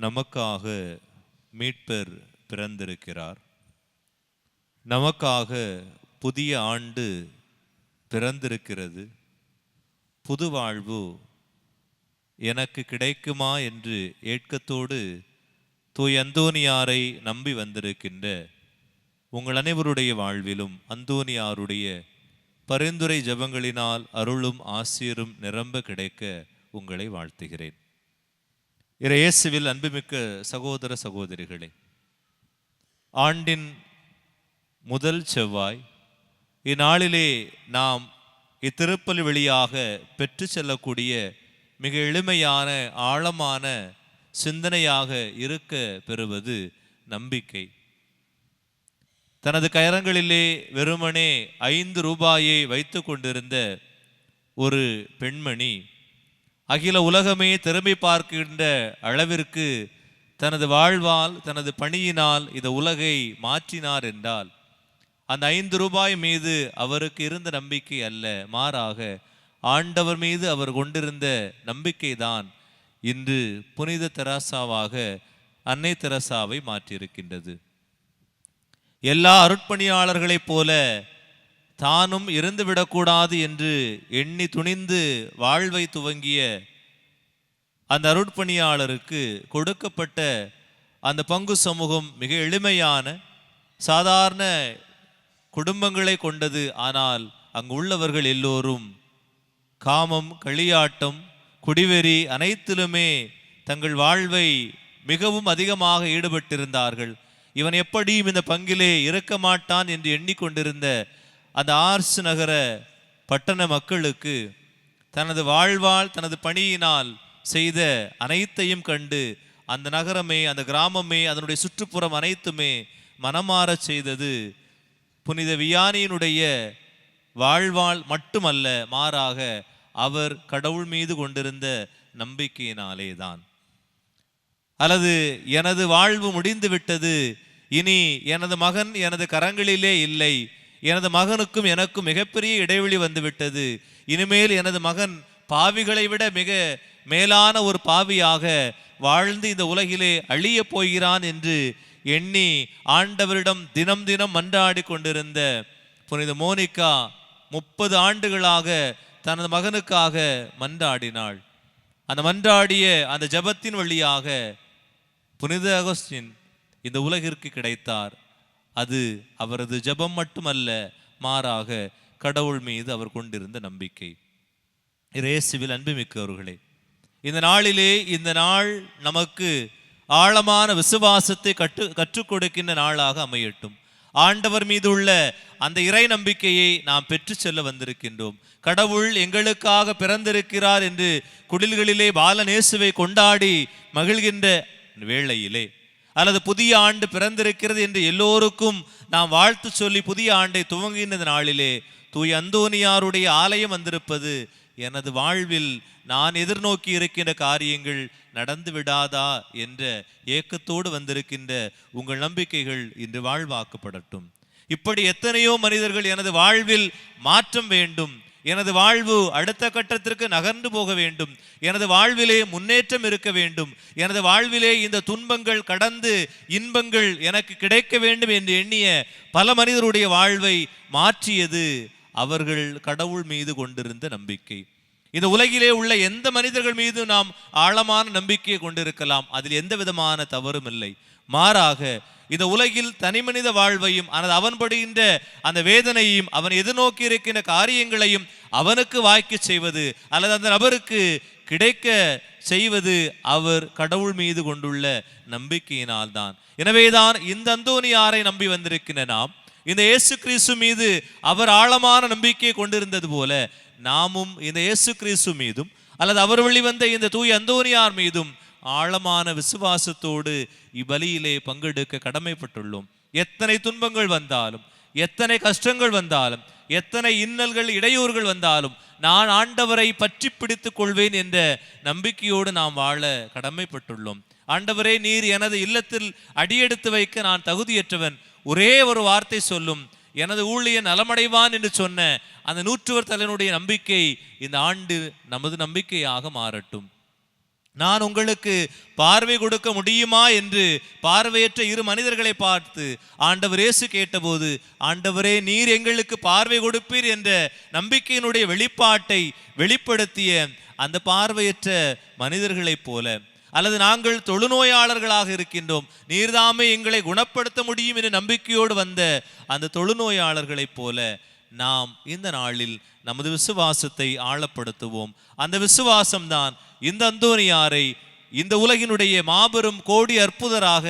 நமக்காக மீட்பர் பிறந்திருக்கிறார். நமக்காக புதிய ஆண்டு பிறந்திருக்கிறது. புது வாழ்வு எனக்கு கிடைக்குமா என்று ஏட்கத்தோடு தூய் அந்தோனியாரை நம்பி வந்திருக்கின்ற உங்கள் அனைவருடைய வாழ்விலும் அந்தோனியாருடைய பரிந்துரை ஜெபங்களினால் அருளும் ஆசீரும் நிரம்ப கிடைக்க உங்களை வாழ்த்துகிறேன். இயேசுவில் அன்புமிக்க சகோதர சகோதரிகளே, ஆண்டின் முதல் செவ்வாய் இந்நாளிலே நாம் இத்திருப்பலி வழியாக பெற்று செல்லக்கூடிய மிக எளிமையான ஆழமான சிந்தனையாக இருக்க பெறுவது நம்பிக்கை. தனது கரங்களிலே வெறுமனே 5 ரூபாயை வைத்து கொண்டிருந்த ஒரு பெண்மணி அகில உலகமே திரும்பி பார்க்கின்ற அளவிற்கு தனது வாழ்வால் தனது பணியினால் இந்த உலகை மாற்றினார் என்றால் அந்த 5 ரூபாய் மீது அவருக்கு இருந்த நம்பிக்கை அல்ல, மாறாக ஆண்டவர் மீது அவர் கொண்டிருந்த நம்பிக்கைதான் இன்று புனித தெரசாவாக அன்னை தெரசாவை மாற்றியிருக்கின்றது. எல்லா அருட்பணியாளர்களைப் போல தானும் இருந்துவிடக்கூடாது என்று எண்ணி துணிந்து வாழ்வை துவங்கிய அந்த அருட்பணியாளருக்கு கொடுக்கப்பட்ட அந்த பங்கு சமூகம் மிக எளிமையான சாதாரண குடும்பங்களை கொண்டது. ஆனால் அங்கு உள்ளவர்கள் எல்லோரும் காமம், களியாட்டம், குடிவெறி அனைத்திலுமே தங்கள் வாழ்வை மிகவும் அதிகமாக ஈடுபட்டிருந்தார்கள். இவன் எப்படியும் இந்த பங்கிலே இருக்க மாட்டான் என்று எண்ணிக்கொண்டிருந்த அந்த ஆர்ஸ் நகர பட்டண மக்களுக்கு தனது வாழ்வால் தனது பணியினால் செய்த அனைத்தையும் கண்டு அந்த நகரமே, அந்த கிராமமே, அதனுடைய சுற்றுப்புறம் அனைத்துமே மனமாறச் செய்தது புனித வியானியினுடைய வாழ்வால் மட்டுமல்ல, மாறாக அவர் கடவுள் மீது கொண்டிருந்த நம்பிக்கையினாலே தான். அல்லது எனது வாழ்வு முடிந்து விட்டது, இனி எனது மகன் எனது கரங்களிலே இல்லை, எனது மகனுக்கும் எனக்கும் மிகப்பெரிய இடைவெளி வந்துவிட்டது, இனிமேல் எனது மகன் பாவிகளை விட மிக மேலான ஒரு பாவியாக வாழ்ந்து இந்த உலகிலே அழிய போகிறான் என்று எண்ணி ஆண்டவரிடம் தினம் தினம் மன்றாடி கொண்டிருந்த புனித மோனிகா 30 ஆண்டுகளாக தனது மகனுக்காக மன்றாடினாள். அந்த மன்றாடிய அந்த ஜெபத்தின் வழியாக புனித அகஸ்டின் இந்த உலகிற்கு கிடைத்தார். அது அவரது ஜெபம் மட்டுமல்ல, மாறாக கடவுள் மீது அவர் கொண்டிருந்த நம்பிக்கை. இயேசுவில் அன்புமிக்கவர்களே, இந்த நாளிலே இந்த நாள் நமக்கு ஆழமான விசுவாசத்தை கற்றுக் கொடுக்கின்ற நாளாக அமையட்டும். ஆண்டவர் மீது உள்ள அந்த இறை நம்பிக்கையை நாம் பெற்று செல்ல வந்திருக்கின்றோம். கடவுள் எங்களுக்காக பிறந்திருக்கிறார் என்று குடில்களிலே பாலநேசுவை கொண்டாடி மகிழ்கின்ற வேளையிலே, அல்லது புதிய ஆண்டு பிறந்திருக்கிறது என்று எல்லோருக்கும் நாம் வாழ்த்து சொல்லி புதிய ஆண்டை துவங்குகின்ற நாளிலே தூய் அந்தோனியாருடைய ஆலயம் வந்திருப்பது எனது வாழ்வில் நான் எதிர்நோக்கி இருக்கின்ற காரியங்கள் நடந்து விடாதா என்ற ஏக்கத்தோடு வந்திருக்கின்ற உங்கள் நம்பிக்கைகள் இன்று வாழ்வாக்கப்படட்டும். இப்படி எத்தனையோ மனிதர்கள் எனது வாழ்வில் மாற்றம் வேண்டும், எனது வாழ்வு அடுத்த கட்டத்திற்கு நகர்ந்து போக வேண்டும், எனது வாழ்விலே முன்னேற்றம் இருக்க வேண்டும், எனது வாழ்விலே இந்த துன்பங்கள் கடந்து இன்பங்கள் எனக்கு கிடைக்க வேண்டும் என்று எண்ணிய பல மனிதருடைய வாழ்வை மாற்றியது அவர்கள் கடவுள் மீது கொண்டிருந்த நம்பிக்கை. இந்த உலகிலே உள்ள எந்த மனிதர்கள் மீது நாம் ஆழமான நம்பிக்கையை கொண்டிருக்கலாம், அதில் எந்த விதமான தவறும் இல்லை. மாறாக இந்த உலகில் தனிமனித வாழ்வையும் அவன் படுகின்ற அந்த வேதனையும் அவன் எதிர்நோக்கி இருக்கின்ற காரியங்களையும் அவனுக்கு வாய்க்க செய்வது அல்லது அந்த நபருக்கு கிடைக்க செய்வது அவர் கடவுள் மீது கொண்டுள்ள நம்பிக்கையினால் தான். எனவேதான் இந்த அந்தோனியாரை நம்பி வந்திருக்கின்ற நாம் இந்த இயேசு கிறிஸ்து மீது அவர் ஆழமான நம்பிக்கையை கொண்டிருந்தது போல நாமும் இந்த இயேசு கிறிஸ்து மீதும் அல்லது அவர் வழிவந்த இந்த தூய் அந்தோனியார் மீதும் ஆழமான விசுவாசத்தோடு இப்பலியிலே பங்கெடுக்க கடமைப்பட்டுள்ளோம். எத்தனை துன்பங்கள் வந்தாலும், எத்தனை கஷ்டங்கள் வந்தாலும், எத்தனை இன்னல்கள் இடையூறுகள் வந்தாலும் நான் ஆண்டவரை பற்றி பிடித்துக் கொள்வேன் என்ற நம்பிக்கையோடு நாம் வாழ கடமைப்பட்டுள்ளோம். ஆண்டவரே, நீர் எனது இல்லத்தில் அடியெடுத்து வைக்க நான் தகுதியற்றவன், ஒரே ஒரு வார்த்தை சொல்லும், எனது ஊழியன் நலமடைவான் என்று சொன்ன அந்த 100 தலைவனுடைய நம்பிக்கை இந்த ஆண்டு நமது நம்பிக்கையாக மாறட்டும். நான் உங்களுக்கு பார்வை கொடுக்க முடியுமா என்று பார்வையற்ற இரு மனிதர்களை பார்த்து ஆண்டவர் இயேசு கேட்டபோது, ஆண்டவரே நீர் எங்களுக்கு பார்வை கொடுப்பீர் என்ற நம்பிக்கையினுடைய வெளிப்பாட்டை வெளிப்படுத்திய அந்த பார்வையற்ற மனிதர்களைப் போல, அல்லது நாங்கள் தொழுநோயாளர்களாக இருக்கின்றோம், நீர்தாமே எங்களை குணப்படுத்த முடியும் என்ற நம்பிக்கையோடு வந்த அந்த தொழுநோயாளர்களைப் போல நாம் இந்த நாளில் நமது விசுவாசத்தை ஆழப்படுத்துவோம். அந்த விசுவாசம்தான் இந்த அந்தோனியாரை இந்த உலகினுடைய மாபெரும் கோடி அற்புதராக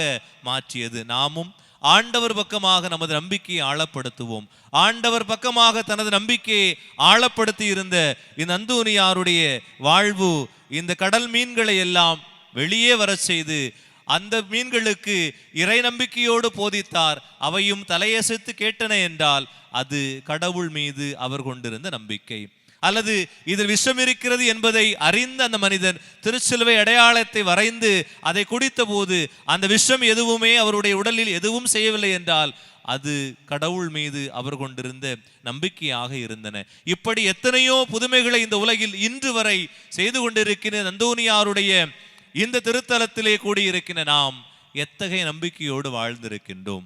மாற்றியது. நாமும் ஆண்டவர் பக்கமாக நமது நம்பிக்கையை ஆழப்படுத்துவோம். ஆண்டவர் பக்கமாக தனது நம்பிக்கையை ஆழப்படுத்தி இருந்த இந்த அந்தோனியாருடைய வாழ்வு இந்த கடல் மீன்களை எல்லாம் வெளியே வர செய்து அந்த மீன்களுக்கு இறை நம்பிக்கையோடு போதித்தார். அவையும் தலையசைத்து கேட்டன என்றால் அது கடவுள் மீது அவர் கொண்டிருந்த நம்பிக்கை. அல்லது இதில் விஷம் இருக்கிறது என்பதை அறிந்த அந்த மனிதன் திருச்சிலுவை அடையாளத்தை வரைந்து அதை குடித்த போது அந்த விஷம் எதுவுமே அவருடைய உடலில் எதுவும் செய்யவில்லை என்றால் அது கடவுள் மீது அவர் கொண்டிருந்த நம்பிக்கையாக இருந்தன. இப்படி எத்தனையோ புதுமைகளை இந்த உலகில் இன்று வரை செய்து கொண்டிருக்கிற அந்தோனியாருடைய இந்த திருத்தலத்திலே கூடியிருக்கிற நாம் எத்தகைய நம்பிக்கையோடு வாழ்ந்திருக்கின்றோம்?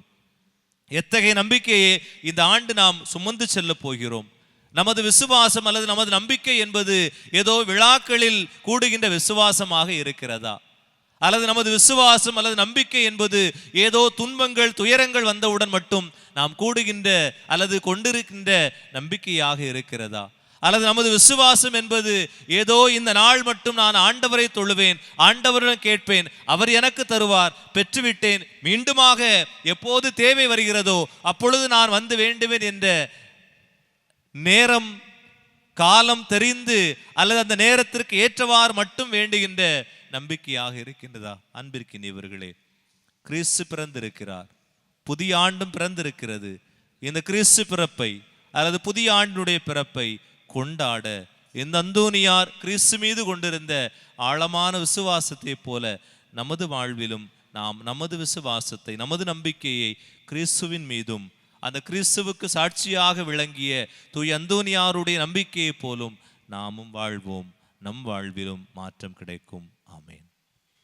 எத்தகைய நம்பிக்கையை இந்த ஆண்டு நாம் சுமந்து செல்ல போகிறோம்? நமது விசுவாசம் அல்லது நமது நம்பிக்கை என்பது ஏதோ விழாக்களில் கூடுகின்ற விசுவாசமாக இருக்கிறதா? அல்லது நமது விசுவாசம் அல்லது நம்பிக்கை என்பது ஏதோ துன்பங்கள் துயரங்கள் வந்தவுடன் மட்டும் நாம் கூடுகின்ற அல்லது கொண்டிருக்கின்ற நம்பிக்கையாக இருக்கிறதா? அல்லது நமது விசுவாசம் என்பது ஏதோ இந்த நாள் மட்டும் நான் ஆண்டவரை தொழுவேன், ஆண்டவரிடம் கேட்பேன், அவர் எனக்கு தருவார், பெற்றுவிட்டேன், மீண்டுமாக எப்போது தேவை வருகிறதோ அப்பொழுது நான் வந்து வேண்டுவேன் என்ற நேரம் காலம் தெரிந்து அல்லது அந்த நேரத்திற்கு ஏற்றவாறு மட்டும் வேண்டுகின்ற நம்பிக்கையாக இருக்கின்றதா? அன்பிற்கினியவர்களே, கிறிஸ்து பிறந்திருக்கிறார், புதிய ஆண்டும் பிறந்திருக்கிறது. இந்த கிறிஸ்து பிறப்பை அல்லது புதிய ஆண்டினுடைய பிறப்பை கொண்டாட இந்த அந்தோனியார் கிறிஸ்து மீது கொண்டிருந்த ஆழமான விசுவாசத்தை போல நமது வாழ்விலும் நாம் நமது விசுவாசத்தை நமது நம்பிக்கையை கிறிஸ்துவின் மீதும் அந்த கிறிஸ்துவுக்கு சாட்சியாக விளங்கிய தூய அந்தோனியாருடைய நம்பிக்கையை போலும் நாமும் வாழ்வோம். நம் வாழ்விலும் மாற்றம் கிடைக்கும். ஆமென்.